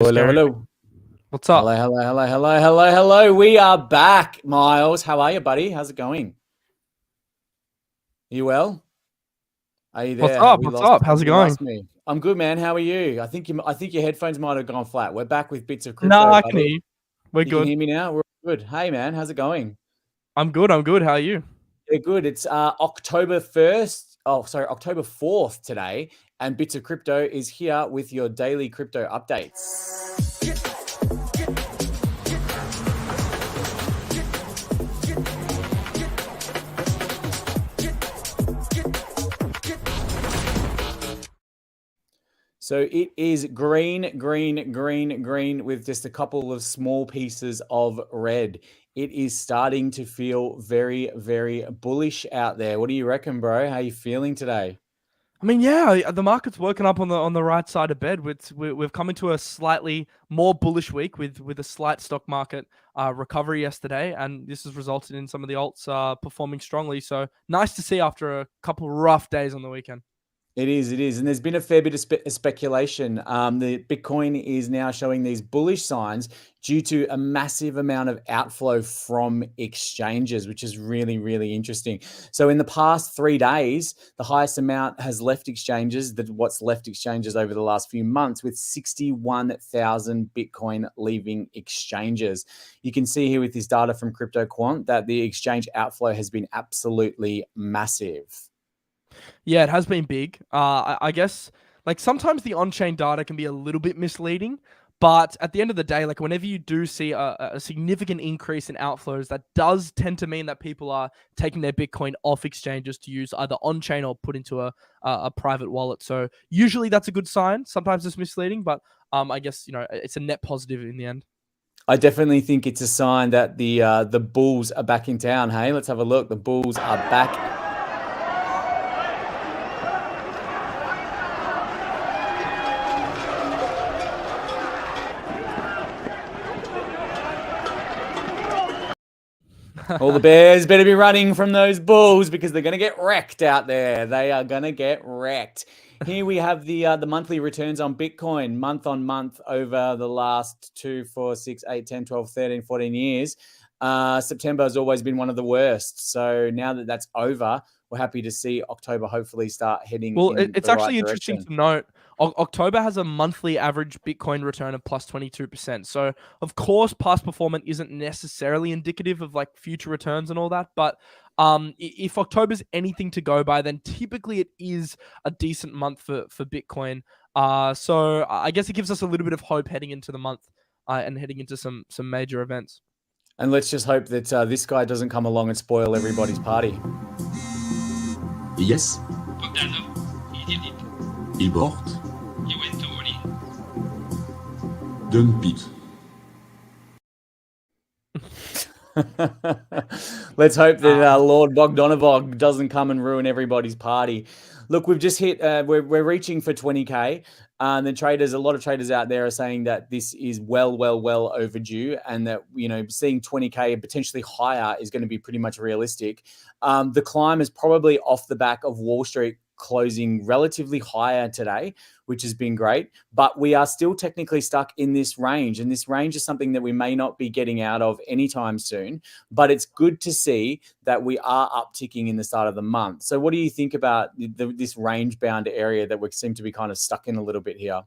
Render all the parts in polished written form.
Hello, Scary. hello. What's Hello, up? hello, hello, hello, hello, hello. We are back, Miles. How are you, buddy? How's it going? You well? Are you What's there? Have up? we What's lost up? have How's it we going? lost me? I'm good, man. How are you? I think your headphones might have gone flat. We're back with bits of crypto, Nah, I can hear buddy. you. We're You can good. hear me now? We're good. Hey man, how's it going? I'm good. I'm good. How are you? Yeah, good. It's October 1st. Oh, sorry, October 4th today, and Bits of Crypto is here with your daily crypto updates. So it is green, green, green, green with just a couple of small pieces of red. It is starting to feel very, very bullish out there. What do you reckon, bro? How you feeling today? I mean, yeah, the market's woken up on the right side of bed. We've come into a slightly more bullish week with a slight stock market recovery yesterday, and this has resulted in some of the alts performing strongly. So nice to see after a couple rough days on the weekend. It is. And there's been a fair bit of speculation. The Bitcoin is now showing these bullish signs due to a massive amount of outflow from exchanges, which is really, really interesting. So in the past 3 days, the highest amount has left exchanges, that what's left exchanges over the last few months, with 61,000 Bitcoin leaving exchanges. You can see here with this data from Crypto Quant that the exchange outflow has been absolutely massive. Yeah, it has been big. I guess like sometimes the on-chain data can be a little bit misleading, but at the end of the day, like whenever you do see a significant increase in outflows, that does tend to mean that people are taking their Bitcoin off exchanges to use either on-chain or put into a private wallet. So usually that's a good sign. Sometimes it's misleading, but I guess it's a net positive in the end. I definitely think it's a sign that the Bulls are back in town. Hey, let's have a look. The Bulls are back. All the Bears better be running from those Bulls because they're going to get wrecked out there. They are going to get wrecked. Here we have the monthly returns on Bitcoin month on month over the last 2, 4, 6, 8, 10, 12, 13, 14 years. September has always been one of the worst. So now that that's over, we're happy to see October hopefully start heading Well, in it's the right actually interesting direction. to note. October has a monthly average Bitcoin return of plus 22%. So, of course, past performance isn't necessarily indicative of like future returns and all that. But if October's anything to go by, then typically it is a decent month for Bitcoin. So I guess it gives us a little bit of hope heading into the month and heading into some major events. And let's just hope that this guy doesn't come along and spoil everybody's party. Yes, Bogdanov, he did it. il porte, He went all in. dump it. Let's hope that Lord Bogdanovog doesn't come and ruin everybody's party. Look, we've just hit. We're reaching for 20K. A lot of traders out there are saying that this is well overdue, and that seeing 20K and potentially higher is going to be pretty much realistic. The climb is probably off the back of Wall Street closing relatively higher today, which has been great. But we are still technically stuck in this range. And this range is something that we may not be getting out of anytime soon. But it's good to see that we are upticking in the start of the month. So what do you think about this range bound area that we seem to be kind of stuck in a little bit here?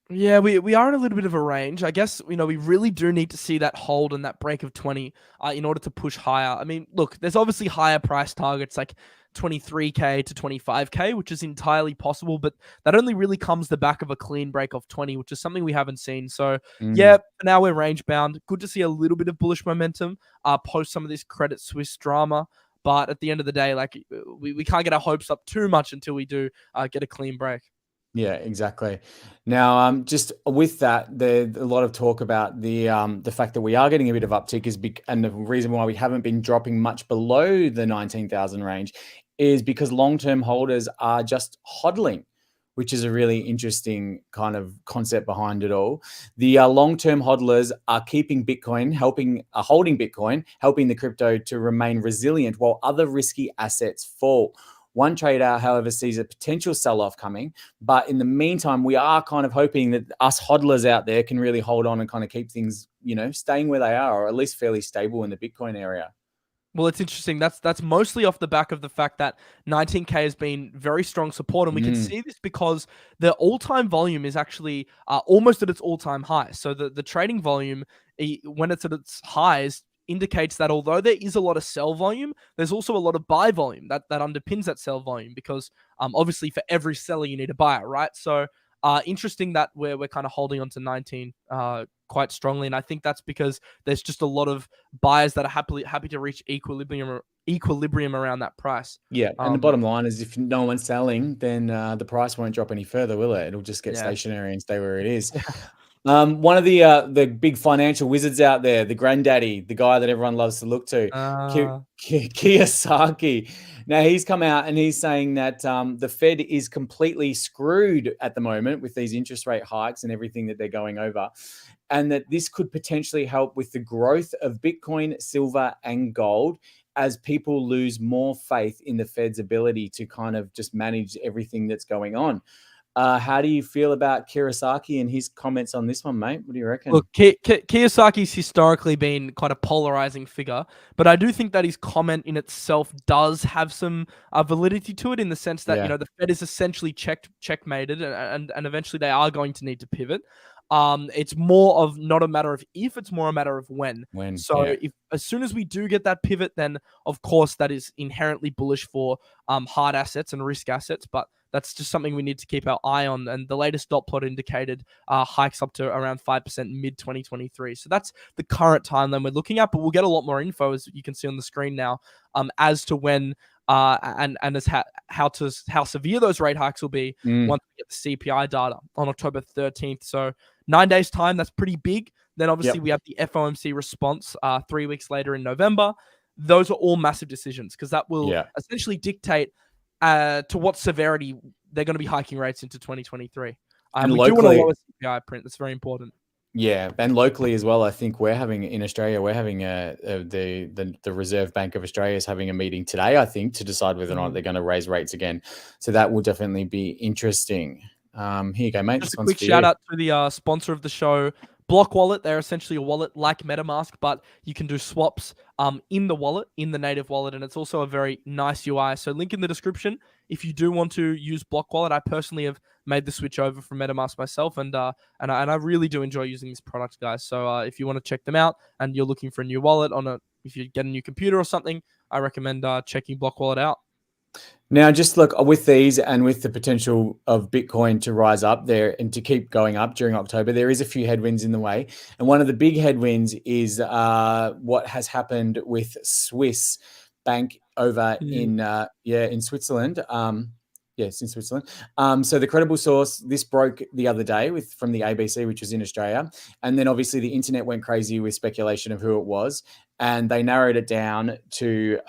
Yeah, we are in a little bit of a range. I guess, we really do need to see that hold and that break of 20 in order to push higher. I mean, look, there's obviously higher price targets like 23K to 25K, which is entirely possible, but that only really comes the back of a clean break of 20, which is something we haven't seen. So, yeah, Mm. for now we're range bound. Good to see a little bit of bullish momentum post some of this Credit Suisse drama. But at the end of the day, like we can't get our hopes up too much until we do get a clean break. Yeah, exactly. Now, just with that, there's a lot of talk about the fact that we are getting a bit of uptick and the reason why we haven't been dropping much below the 19,000 range is because long-term holders are just hodling, which is a really interesting kind of concept behind it all. The long-term hodlers are keeping Bitcoin, holding Bitcoin, helping the crypto to remain resilient while other risky assets fall. One trader, however, sees a potential sell-off coming. But in the meantime, we are kind of hoping that us hodlers out there can really hold on and kind of keep things, staying where they are, or at least fairly stable in the Bitcoin area. Well, it's interesting. That's mostly off the back of the fact that 19K has been very strong support, and we can see this because the all-time volume is actually almost at its all-time high. So the trading volume, when it's at its highs, indicates that although there is a lot of sell volume, there's also a lot of buy volume that underpins that sell volume, because obviously for every seller you need a buyer, right? So interesting that we're kind of holding on to 19 quite strongly, and I think that's because there's just a lot of buyers that are happy to reach equilibrium around that price. Yeah, and the bottom line is if no one's selling, then the price won't drop any further, will it? It'll just get stationary and stay where it is. One of the big financial wizards out there, the granddaddy, the guy that everyone loves to look to, Kiyosaki. Now, he's come out and he's saying that the Fed is completely screwed at the moment with these interest rate hikes and everything that they're going over, and that this could potentially help with the growth of Bitcoin, silver, and gold as people lose more faith in the Fed's ability to kind of just manage everything that's going on. How do you feel about Kiyosaki and his comments on this one, mate? What do you reckon? Look, Kiyosaki's historically been quite a polarizing figure, but I do think that his comment in itself does have some validity to it, in the sense that the Fed is essentially checkmated, and eventually they are going to need to pivot. It's more of not a matter of if, it's more a matter of when. So if as soon as we do get that pivot, then of course that is inherently bullish for hard assets and risk assets, but that's just something we need to keep our eye on. And the latest dot plot indicated hikes up to around 5% mid-2023. So that's the current timeline we're looking at, but we'll get a lot more info, as you can see on the screen now, as to when and as how severe those rate hikes will be once we get the CPI data on October 13th. So 9 days time, that's pretty big. Then obviously we have the FOMC response 3 weeks later in November. Those are all massive decisions, because that will essentially dictate to what severity they're going to be hiking rates into 2023. And we locally, do want a lower CPI print. That's very important. Yeah, and locally as well, I think in Australia, we're having the Reserve Bank of Australia is having a meeting today, I think, to decide whether or not they're going to raise rates again. So that will definitely be interesting. Here you go, mate. Just a quick shout out to the sponsor of the show, Block Wallet. They're essentially a wallet like MetaMask, but you can do swaps in the wallet, in the native wallet, and it's also a very nice UI. So link in the description if you do want to use Block Wallet. I personally have made the switch over from MetaMask myself, and I really do enjoy using this product, guys. So if you want to check them out and you're looking for a new wallet if you get a new computer or something, I recommend checking Block Wallet out. Now, just look, with these and with the potential of Bitcoin to rise up there and to keep going up during October, there is a few headwinds in the way. And one of the big headwinds is what has happened with Swiss Bank over in Switzerland. Yes, in Switzerland. So the credible source, this broke the other day from the ABC, which was in Australia. And then obviously the internet went crazy with speculation of who it was. And they narrowed it down to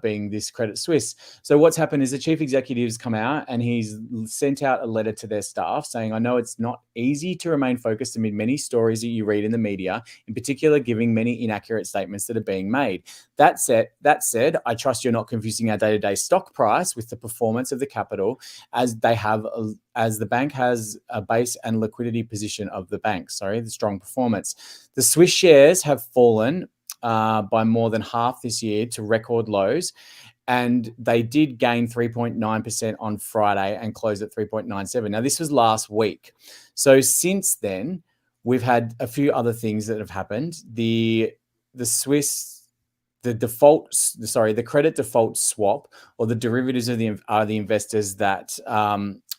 being this Credit Suisse. So what's happened is the chief executive's come out and he's sent out a letter to their staff saying, I know it's not easy to remain focused amid many stories that you read in the media, in particular giving many inaccurate statements that are being made. That said, I trust you're not confusing our day-to-day stock price with the performance of the capital, as the bank has a base and liquidity position of the bank. The strong performance. The Swiss shares have fallen by more than half this year to record lows, and they did gain 3.9% on Friday and close at 3.97. Now, this was last week. So since then, we've had a few other things that have happened. The credit default swap, or the derivatives are the investors that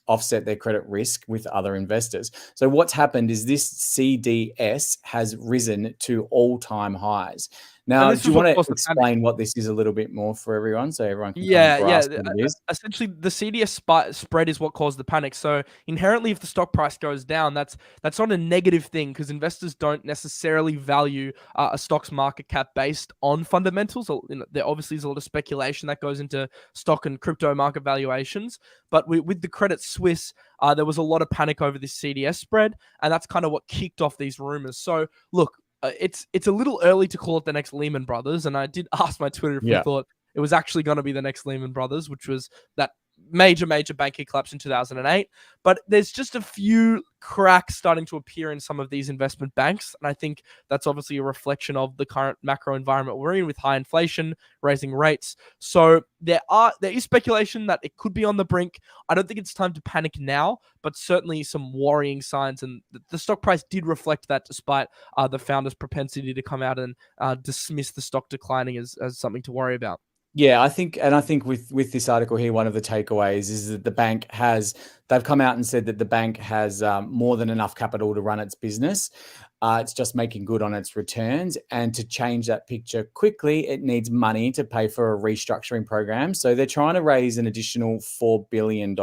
offset their credit risk with other investors. So what's happened is this CDS has risen to all-time highs. Now, do you want to explain what this is a little bit more for everyone, so everyone can grasp what it is? Essentially, the CDS spread is what caused the panic. So inherently, if the stock price goes down, that's not a negative thing, because investors don't necessarily value a stock's market cap based on fundamentals. There obviously is a lot of speculation that goes into stock and crypto market valuations. But with the Credit Suisse, there was a lot of panic over this CDS spread, and that's kind of what kicked off these rumors. So look, it's a little early to call it the next Lehman Brothers, and I did ask my Twitter if we thought it was actually going to be the next Lehman Brothers, which was that major banking collapse in 2008. But there's just a few cracks starting to appear in some of these investment banks, and I think that's obviously a reflection of the current macro environment we're in with high inflation, raising rates. So there is speculation that it could be on the brink. I don't think it's time to panic now, but certainly some worrying signs, and the stock price did reflect that, despite the founder's propensity to come out and dismiss the stock declining as something to worry about. Yeah, I think with this article here, one of the takeaways is that they've come out and said that the bank has more than enough capital to run its business. It's just making good on its returns, and to change that picture quickly, it needs money to pay for a restructuring program. So they're trying to raise an additional $4 billion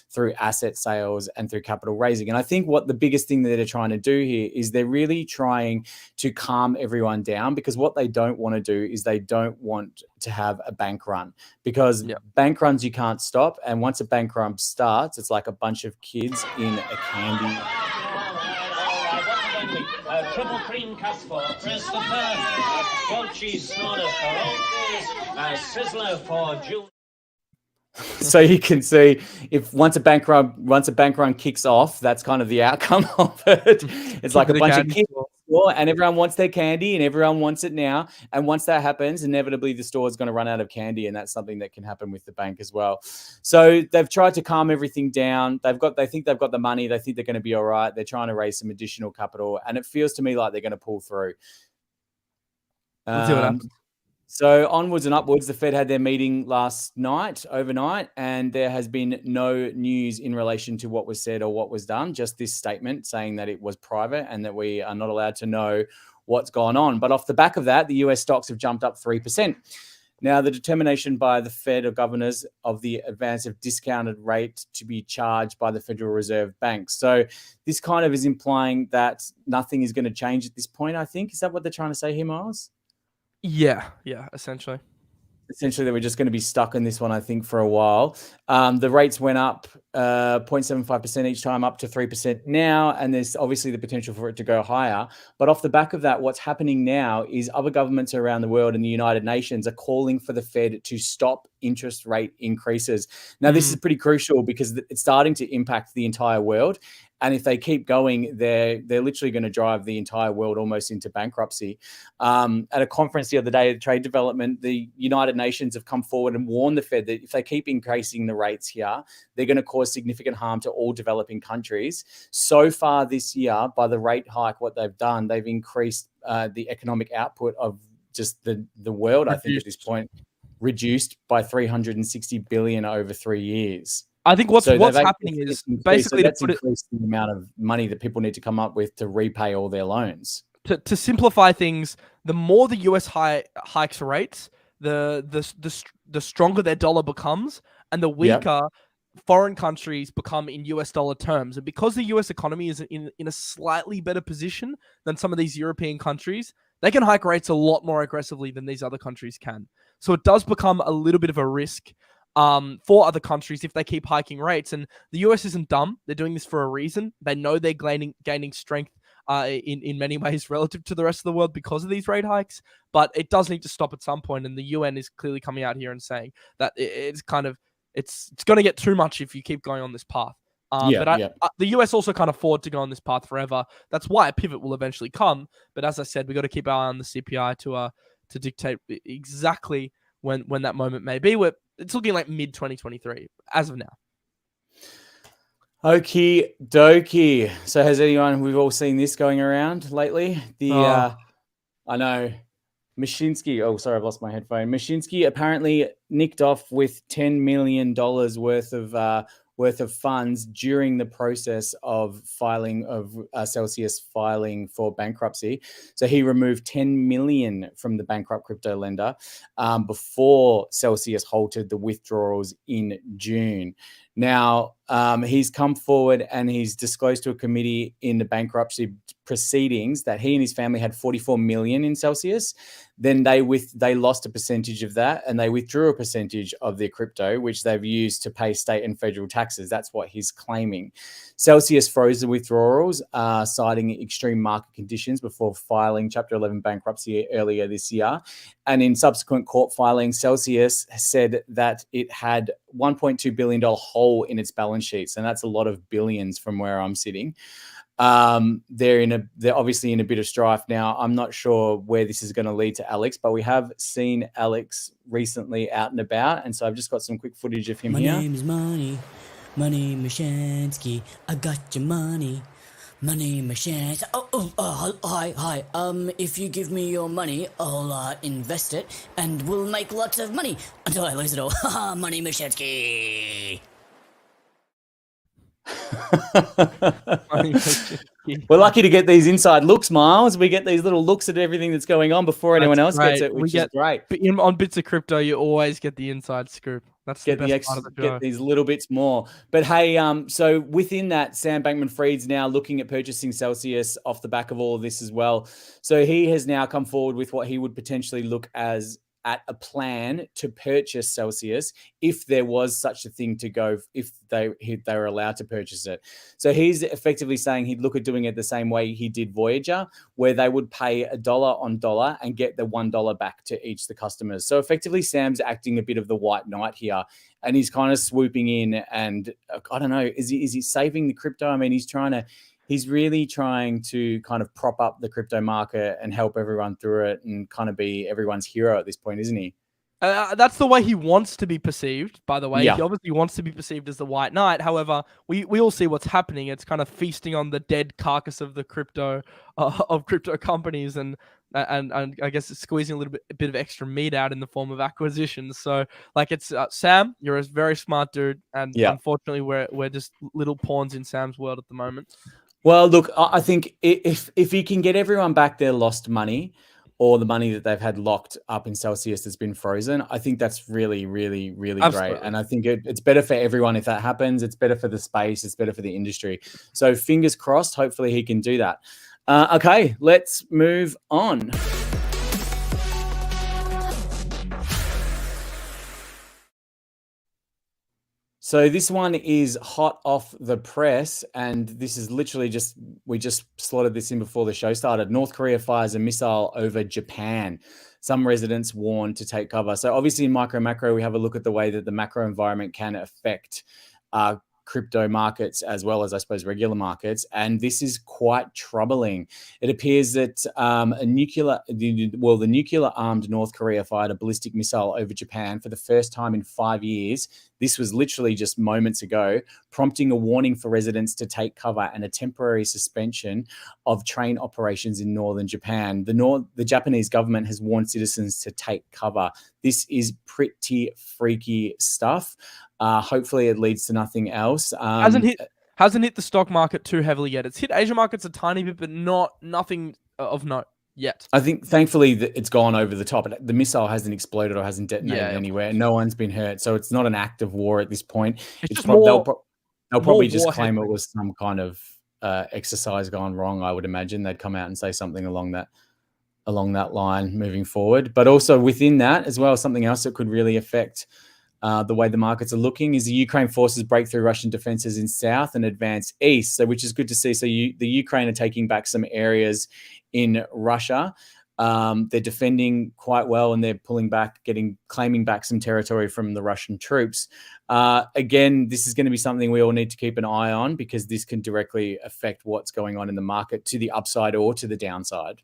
through asset sales and through capital raising. And I think what the biggest thing that they're trying to do here is they're really trying to calm everyone down, because what they don't want to do is they don't want to have a bank run, because bank runs you can't stop. And once a bank run starts, it's like a bunch of kids in a candy. Triple cream Casper, Christopher, goat cheese snorter for Otis, Sizzler for Julie. So you can see, if once a bank run kicks off, that's kind of the outcome of it. It's like a bunch of kids, and everyone wants their candy, and everyone wants it now. And once that happens, inevitably the store is going to run out of candy, and that's something that can happen with the bank as well. So they've tried to calm everything down. They think they've got the money. They think they're going to be all right. They're trying to raise some additional capital, and it feels to me like they're going to pull through. Let's see what happens. So onwards and upwards, the Fed had their meeting overnight, and there has been no news in relation to what was said or what was done, just this statement saying that it was private and that we are not allowed to know what's gone on. But off the back of that, the US stocks have jumped up 3%. Now, the determination by the Fed or governors of the advance of discounted rate to be charged by the Federal Reserve Bank. So this kind of is implying that nothing is going to change at this point, I think. Is that what they're trying to say here, Miles? Yeah, essentially. Essentially, that we're just going to be stuck in this one, I think, for a while. The rates went up 0.75% each time, up to 3% now, and there's obviously the potential for it to go higher. But off the back of that, what's happening now is other governments around the world and the United Nations are calling for the Fed to stop interest rate increases. Now, this is pretty crucial because it's starting to impact the entire world. And if they keep going, they're literally going to drive the entire world almost into bankruptcy. At a conference the other day at Trade Development, the United Nations have come forward and warned the Fed that if they keep increasing the rates here, they're going to cause significant harm to all developing countries. So far this year, by the rate hike, what they've done, they've increased the economic output of just the world, I think at this point, reduced by $360 billion over 3 years. I think what's happening is basically that's increased the amount of money that people need to come up with to repay all their loans. To simplify things, the more the US hikes rates, the stronger their dollar becomes, and the weaker foreign countries become in US dollar terms. And because the US economy is in a slightly better position than some of these European countries, they can hike rates a lot more aggressively than these other countries can. So it does become a little bit of a risk for other countries if they keep hiking rates. And the US isn't dumb. They're doing this for a reason. They know they're gaining strength in many ways relative to the rest of the world because of these rate hikes. But it does need to stop at some point. And the UN is clearly coming out here and saying that it's going to get too much if you keep going on this path. The US also can't afford to go on this path forever. That's why a pivot will eventually come. But as I said, we got to keep our eye on the CPI to dictate exactly when that moment may be. It's looking like mid-2023 as of now. Okie dokie. So we've all seen this going around lately? I know. Mashinsky. Oh, sorry, I've lost my headphone. Mashinsky apparently nicked off with $10 million worth of funds during the process of Celsius filing for bankruptcy. So he removed $10 million from the bankrupt crypto lender before Celsius halted the withdrawals in June. Now, he's come forward and he's disclosed to a committee in the bankruptcy proceedings that he and his family had 44 million in Celsius. Then they lost a percentage of that, and they withdrew a percentage of their crypto, which they've used to pay state and federal taxes. That's what he's claiming. Celsius froze the withdrawals, citing extreme market conditions before filing Chapter 11 bankruptcy earlier this year. And in subsequent court filings, Celsius said that it had $1.2 billion hole in its balance sheets, and that's a lot of billions from where I'm sitting. They're obviously in a bit of strife now. I'm not sure where this is going to lead to Alex, but we have seen Alex recently out and about, and so I've just got some quick footage of him here. My name is Money Mashansky. I got your money. Money Mashansky. Hi. If you give me your money, I'll invest it, and we'll make lots of money until I lose it all. Money Mashansky. We're lucky to get these inside looks, Miles. We get these little looks at everything that's going on before anyone else gets it, which is great. On Bits of Crypto, you always get the inside scoop. That's the best part of the show. Get these little bits more. But hey, so within that, Sam Bankman-Fried's now looking at purchasing Celsius off the back of all of this as well. So he has now come forward with what he would potentially look at a plan to purchase Celsius if there was such a thing to go, if they were allowed to purchase it. So he's effectively saying he'd look at doing it the same way he did Voyager, where they would pay $1 on dollar and get the $1 back to each the customers. So effectively, Sam's acting a bit of the white knight here, and he's kind of swooping in, and I don't know, is he saving the crypto? I mean, he's really trying to kind of prop up the crypto market and help everyone through it and kind of be everyone's hero at this point, isn't he? That's the way he wants to be perceived, by the way. Yeah. He obviously wants to be perceived as the white knight. However, we all see what's happening. It's kind of feasting on the dead carcass of the crypto companies, and I guess it's squeezing a bit of extra meat out in the form of acquisitions. So, like, it's Sam, you're a very smart dude, and unfortunately, we're just little pawns in Sam's world at the moment. Well, look, I think if he can get everyone back their lost money, or the money that they've had locked up in Celsius that's been frozen, I think that's really, really, really Absolutely great. And I think it's better for everyone if that happens. It's better for the space. It's better for the industry. So fingers crossed, hopefully he can do that. Okay, let's move on. So this one is hot off the press, and this is literally we just slotted this in before the show started. North Korea fires a missile over Japan. Some residents warned to take cover. So obviously in micro macro, we have a look at the way that the macro environment can affect crypto markets as well as, I suppose, regular markets. And this is quite troubling. It appears that the nuclear-armed North Korea fired a ballistic missile over Japan for the first time in 5 years. This was literally just moments ago, prompting a warning for residents to take cover and a temporary suspension of train operations in northern Japan. The Japanese government has warned citizens to take cover. This is pretty freaky stuff. Hopefully it leads to nothing else. Hasn't hit the stock market too heavily yet. It's hit Asia markets a tiny bit, but nothing of note yet. I think thankfully that it's gone over the top. The missile hasn't exploded or hasn't detonated anywhere. No one's been hurt. So it's not an act of war at this point. They'll probably just claim it was some kind of exercise gone wrong. I would imagine they'd come out and say something along that line moving forward. But also within that as well, something else that could really affect the way the markets are looking is the Ukraine forces break through Russian defenses in south and advance east. So, which is good to see. So the Ukraine are taking back some areas in Russia. They're defending quite well, and they're pulling back, claiming back some territory from the Russian troops. Again, this is going to be something we all need to keep an eye on, because this can directly affect what's going on in the market to the upside or to the downside.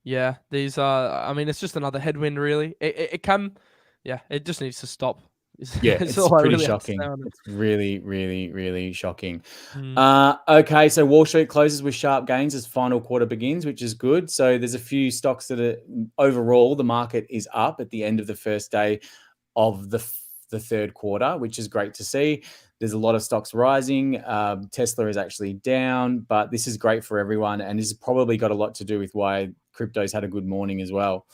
Yeah, these are. I mean, it's just another headwind, really. It can. Yeah, it just needs to stop. It's pretty shocking. It's really, really, really shocking. Okay, so Wall Street closes with sharp gains as final quarter begins, which is good. So there's a few stocks that are overall, the market is up at the end of the first day of the third quarter, which is great to see. There's a lot of stocks rising. Tesla is actually down, but this is great for everyone, and this has probably got a lot to do with why crypto's had a good morning as well.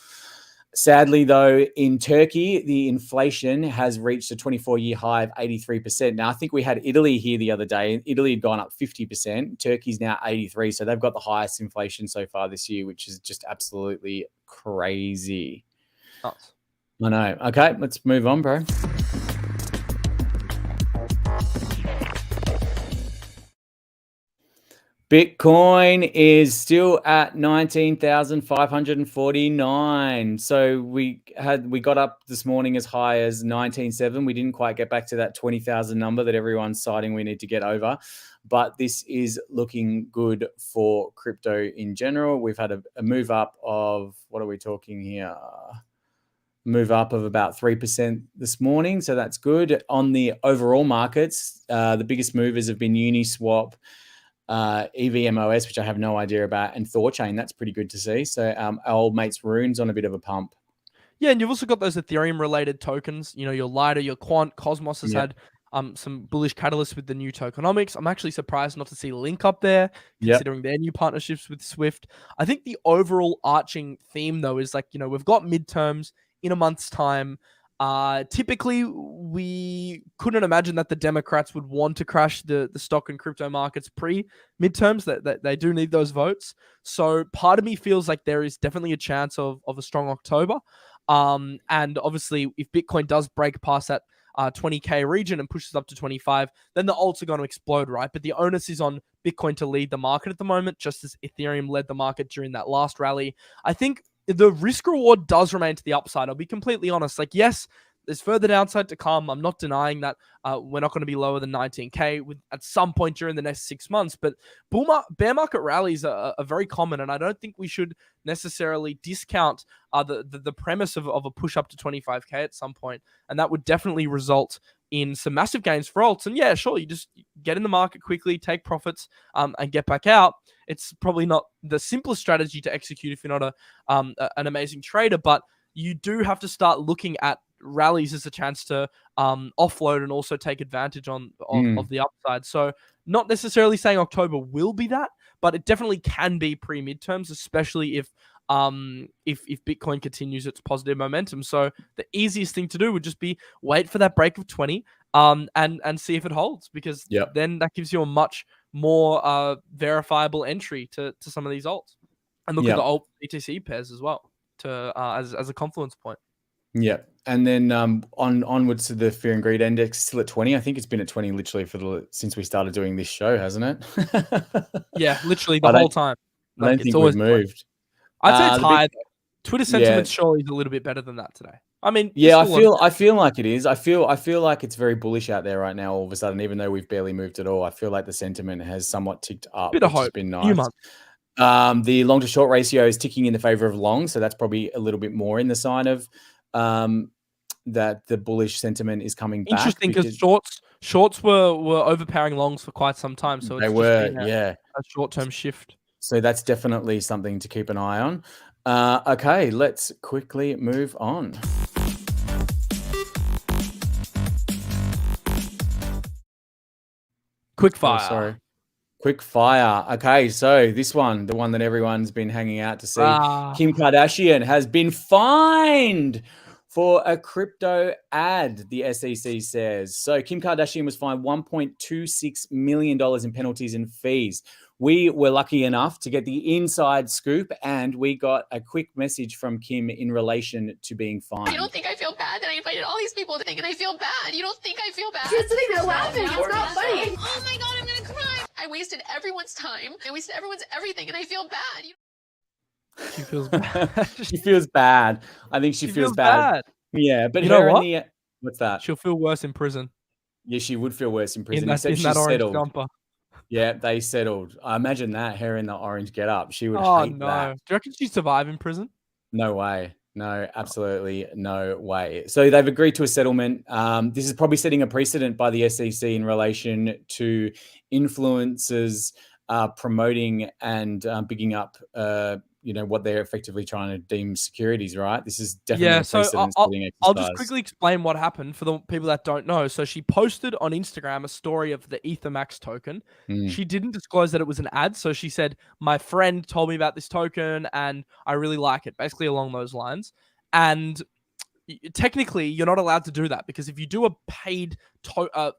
Sadly, though, in Turkey, the inflation has reached a 24-year high of 83%. Now, I think we had Italy here the other day, and Italy had gone up 50%. Turkey's now 83%. So they've got the highest inflation so far this year, which is just absolutely crazy. Nuts. I know. Okay, let's move on, bro. Bitcoin is still at 19,549. So we got up this morning as high as 19.7. We didn't quite get back to that 20,000 number that everyone's citing we need to get over. But this is looking good for crypto in general. We've had a move up of, what are we talking here? Move up of about 3% this morning. So that's good. On the overall markets, the biggest movers have been Uniswap, EVMOS, which I have no idea about, and Thorchain. That's pretty good to see. So our old mates Rune's on a bit of a pump. Yeah, and you've also got those Ethereum-related tokens. You know, your Lido, your Quant, Cosmos has had some bullish catalysts with the new tokenomics. I'm actually surprised not to see Link up there, considering their new partnerships with Swift. I think the overall arching theme, though, is like, you know, we've got midterms in a month's time. Typically, we couldn't imagine that the Democrats would want to crash the stock and crypto markets pre-midterms, that they do need those votes. So part of me feels like there is definitely a chance of a strong October. And obviously, if Bitcoin does break past that 20K region and pushes up to 25, then the alts are going to explode, right? But the onus is on Bitcoin to lead the market at the moment, just as Ethereum led the market during that last rally. I think the risk reward does remain to the upside. I'll be completely honest. Like, yes, there's further downside to come. I'm not denying that we're not going to be lower than 19K at some point during the next 6 months. But bear market rallies are very common, and I don't think we should necessarily discount the premise of a push up to 25K at some point. And that would definitely result in some massive gains for alts. And yeah, sure, you just get in the market quickly, take profits, and get back out. It's probably not the simplest strategy to execute if you're not an amazing trader, but you do have to start looking at rallies as a chance to offload and also take advantage of the upside. So not necessarily saying October will be that, but it definitely can be pre-midterms, especially if Bitcoin continues its positive momentum. So the easiest thing to do would just be wait for that break of 20 and see if it holds, because then that gives you a much more verifiable entry to some of these alts. And look at the alt BTC pairs as well to as a confluence point. Yeah. And then onwards to the Fear and Greed Index, still at 20. I think it's been at 20 literally since we started doing this show, hasn't it? Yeah, literally the whole time. I don't think we've moved. I'd say it's high. Twitter sentiment surely is a little bit better than that today. I mean, I feel like it is. I feel like it's very bullish out there right now. All of a sudden, even though we've barely moved at all, I feel like the sentiment has somewhat ticked up. Bit of hope. Has been nice. The long to short ratio is ticking in the favor of long, so that's probably a little bit more in the sign of that the bullish sentiment is coming back. Interesting, because shorts were overpowering longs for quite some time, so it's a short-term shift. So that's definitely something to keep an eye on. Okay, let's quickly move on. Quick fire. Oh, sorry. Quick fire. Okay, so this one, the one that everyone's been hanging out to see. Kim Kardashian has been fined for a crypto ad, the SEC says. So Kim Kardashian was fined $1.26 million in penalties and fees. We were lucky enough to get the inside scoop, and we got a quick message from Kim in relation to being fined. You don't think I feel bad that I invited all these people to think and I feel bad? You don't think I feel bad? You're sitting there laughing. It's not funny. Oh my God, I'm going to cry. I wasted everyone's time. I wasted everyone's everything, and I feel bad. She feels bad. She feels bad. I think she feels bad. Yeah, but you know what? What's that? She'll feel worse in prison. Yeah, she would feel worse in prison. In that orange settled. jumper. Yeah, they settled. I imagine that, her in the orange getup. She would hate that. Do you reckon she'd survive in prison? No way. No, absolutely no way. So they've agreed to a settlement. This is probably setting a precedent by the SEC in relation to influencers promoting and bigging up what they're effectively trying to deem securities, right? This is definitely a precedent-setting exercise. I'll just quickly explain what happened for the people that don't know. So she posted on Instagram a story of the EtherMax token. She didn't disclose that it was an ad, so she said, my friend told me about this token and I really like it, basically along those lines. And technically, you're not allowed to do that because if you do a paid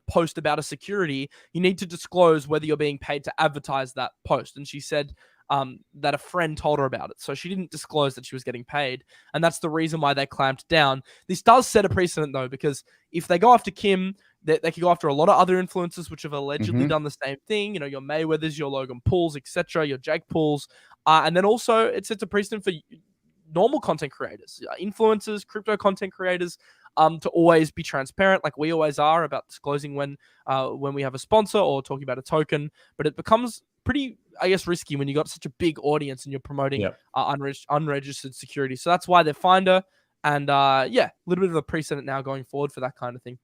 post about a security, you need to disclose whether you're being paid to advertise that post. And she said that a friend told her about it. So she didn't disclose that she was getting paid. And that's the reason why they clamped down. This does set a precedent, though, because if they go after Kim, they could go after a lot of other influencers which have allegedly done the same thing. You know, your Mayweathers, your Logan Pauls, etc., your Jake Pauls. And then also it sets a precedent for normal content creators, influencers, crypto content creators, to always be transparent, like we always are, about disclosing when we have a sponsor or talking about a token. But it becomes pretty, I guess, risky when you got such a big audience and you're promoting unregistered security. So that's why they fined her. And a little bit of a precedent now going forward for that kind of thing.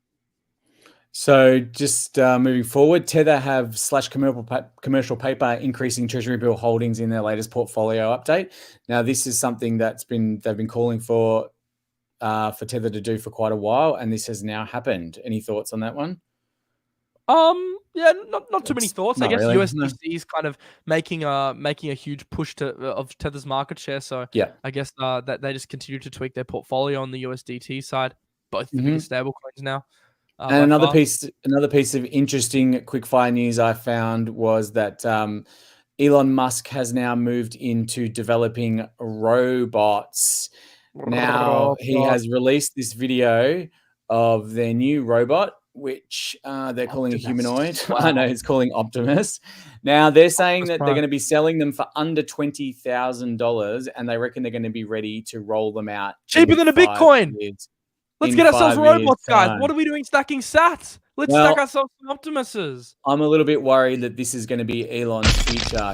So just moving forward, Tether have slashed commercial paper, increasing treasury bill holdings in their latest portfolio update. Now, this is something they've been calling for Tether to do for quite a while, and this has now happened. Any thoughts on that one? Not too many thoughts. I guess really, USDC is kind of making a huge push of Tether's market share. So yeah, I guess that they just continue to tweak their portfolio on the USDT side, both the biggest stable coins now. And another piece of interesting quickfire news I found was that Elon Musk has now moved into developing robots. Now he has released this video of their new robot, which they're calling a humanoid. Wow. I know it's calling Optimus. Now they're saying that they're going to be selling them for under $20,000, and they reckon they're going to be ready to roll them out cheaper than a Bitcoin. Let's get ourselves robots, guys. What are we doing stacking sats? Let's stack ourselves some Optimuses. I'm a little bit worried that this is going to be Elon's future.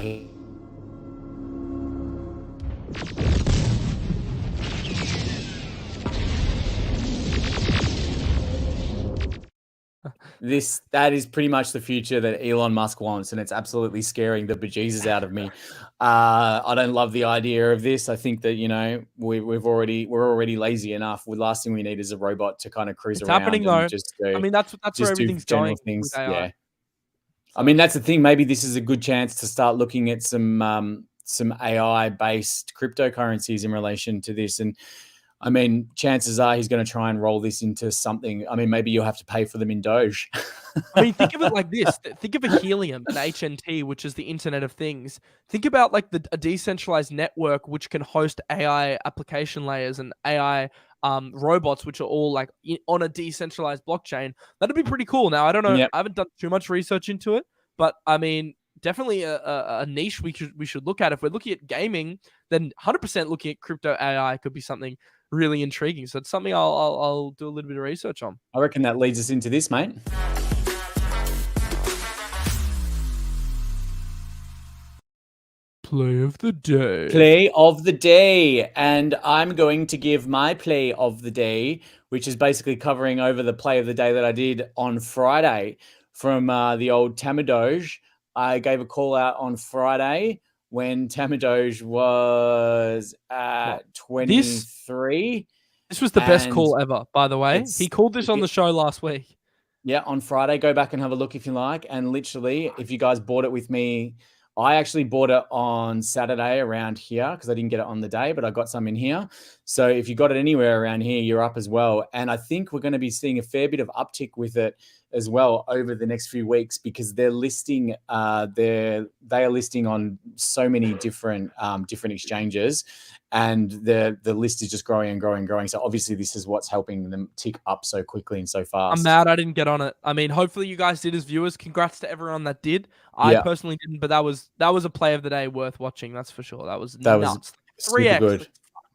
That is pretty much the future that Elon Musk wants, and it's absolutely scaring the bejesus out of me. I don't love the idea of this. I think that, you know, we're already lazy enough. The last thing we need is a robot to kind of cruise around. Happening though. Just do, I mean, that's where everything's going. Things. With AI. Yeah. I mean, that's the thing. Maybe this is a good chance to start looking at some AI-based cryptocurrencies in relation to this. And I mean, chances are he's going to try and roll this into something. I mean, maybe you'll have to pay for them in Doge. I mean, think of it like this. Think of a Helium, an HNT, which is the Internet of Things. Think about like a decentralized network which can host AI application layers and AI robots, which are all like on a decentralized blockchain. That'd be pretty cool. Now, I don't know. Yep. I haven't done too much research into it, but I mean, definitely a niche we should look at. If we're looking at gaming, then 100% looking at crypto AI could be something really intriguing. So it's something I'll do a little bit of research on. I reckon that leads us into this, mate. Play of the day. Play of the day. And I'm going to give my play of the day, which is basically covering over the play of the day that I did on Friday from the old Tamadoge. I gave a call out on Friday when Tamadoge was at 23. This was the best call ever, by the way. He called this on the show last week. Yeah, on Friday. Go back and have a look if you like. And literally, if you guys bought it with me, I actually bought it on Saturday around here because I didn't get it on the day, but I got some in here. So if you got it anywhere around here, you're up as well. And I think we're going to be seeing a fair bit of uptick with it as well over the next few weeks because they're listing, they are listing on so many different exchanges, and the list is just growing and growing and growing. So obviously this is what's helping them tick up so quickly and so fast. I'm mad I didn't get on it. I mean, hopefully you guys did as viewers. Congrats to everyone that did. I personally didn't, but that was a play of the day worth watching. That's for sure. That was nuts. 3x good.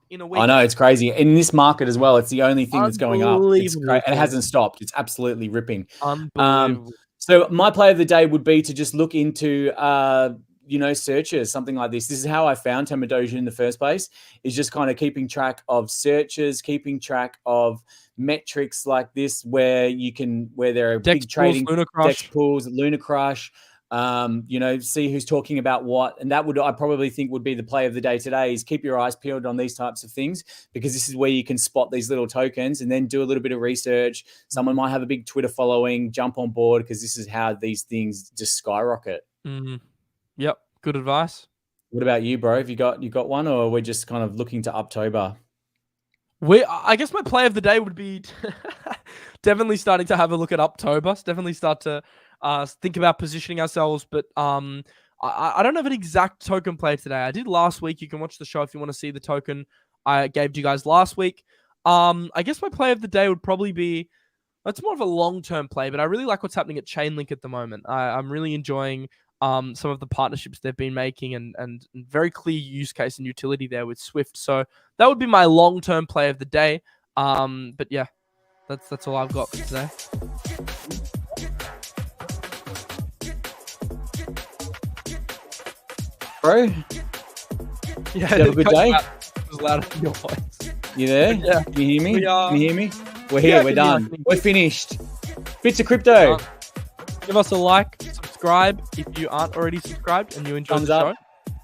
In a week. I know, it's crazy. In this market as well, it's the only thing that's going up. It's great. And it hasn't stopped. It's absolutely ripping. Unbelievable. So my play of the day would be to just look into searches, something like this. This is how I found Tamadoja in the first place, is just kind of keeping track of searches, keeping track of metrics like this where there are big trading DEX pools, Luna Crush, see who's talking about what. And that I probably think would be the play of the day today, is keep your eyes peeled on these types of things, because this is where you can spot these little tokens and then do a little bit of research. Someone might have a big Twitter following, jump on board, because this is how these things just skyrocket. Mm-hmm. Yep. Good advice. What about you, bro? Have you got one, or we're just kind of looking to October? I guess my play of the day would be definitely starting to have a look at October. Definitely start to think about positioning ourselves. But I don't have an exact token play today. I did last week. You can watch the show if you want to see the token I gave you guys last week. I guess my play of the day would probably be, it's more of a long-term play, but I really like what's happening at Chainlink at the moment. I'm really enjoying some of the partnerships they've been making and very clear use case and utility there with Swift. So that would be my long-term play of the day. But yeah, that's all I've got for today. Bro, Yeah, have a good day. Was louder than your voice. You there? Yeah. Can you hear me? We are- Can you hear me? We're here. Yeah, I We're can hear, I done. can hear. We're finished. Bits of crypto. Give us a like, subscribe if you aren't already subscribed and you enjoy Thumbs the up.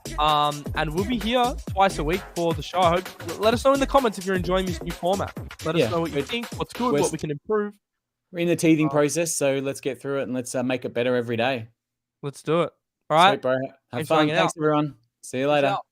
show. And we'll be here twice a week for the show. I hope, let us know in the comments if you're enjoying this new format. Let us know what you think, what's good, we're- what we can improve. We're in the teething process, so let's get through it and let's make it better every day. Let's do it. All right. Sweet, bro. Have Thanks for fun. hanging Thanks, out. everyone. See you Peace later. out.